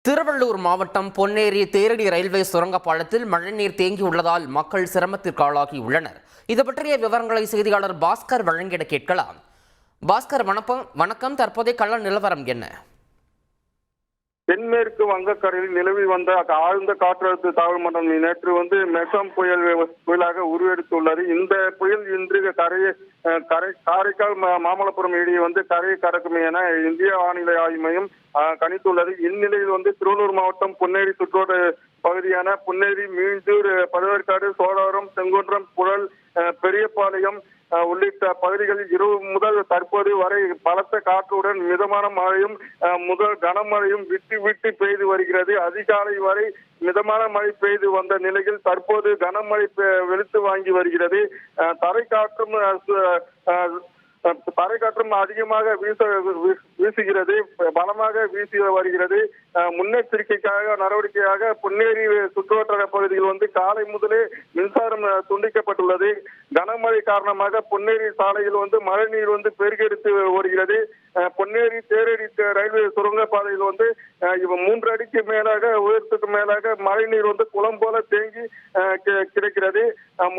திருவள்ளூர் மாவட்டம் பொன்னேரி தேரடி ரயில்வே சுரங்கப்பாலத்தில் மழைநீர் தேங்கியுள்ளதால் மக்கள் சிரமத்திற்கு ஆளாகியுள்ளனர். இது பற்றிய விவரங்களை செய்தியாளர் பாஸ்கர் வழங்கிட கேட்கலாம். பாஸ்கர், வணக்கம். தற்போதைய கள நிலவரம் என்ன? தென்மேற்கு வங்கக்கடலில் நிலவி வந்த ஆழ்ந்த காற்றழுத்த தாழ்வு மண்டலம் நேற்று மெசம் புயலாக உருவெடுத்துள்ளது. இந்த புயல் இன்று காரைக்கால் மாமல்லபுரம் இடையே கரையை கடக்கும் என இந்திய வானிலை ஆய்வு மையம் கணித்துள்ளது. இந்நிலையில் திருவள்ளூர் மாவட்டம் பொன்னேரி சுற்றோட்ட பகுதியான பொன்னேரி, மீஞ்சூர், பழவேற்காடு, சோழவரம், செங்குன்றம், புழல், பெரியபாளையம் உள்ளிட்ட பகுதிகளில் இரவு முதல் தற்போது வரை பலத்த காற்றுடன் மிதமான மழையும் கனமழையும் விட்டு விட்டு பெய்து வருகிறது. அதிகாலை வரை மிதமான மழை பெய்து வந்த நிலையில் தற்போது கனமழை வெளுத்து வாங்கி வருகிறது. தரைக்காற்றும் அதிகமாக வீசுகிறது, பலமாக வீசி வருகிறது. முன்னெச்சரிக்கைக்காக நடவடிக்கையாக பொன்னேரி சுற்றுவட்டார பகுதியில் காலை முதலே மின்சாரம் துண்டிக்கப்பட்டுள்ளது. கனமழை காரணமாக பொன்னேரி சாலையில் மழை நீர் பெருக்கெடுத்து வருகிறது. பொன்னேரி தேரடி ரயில்வே சுரங்கப்பாதையில் 3 அடிக்கு மேலாக உயரத்துக்கு மேலாக மழை நீர் குளம் போல தேங்கி கிடக்கிறது.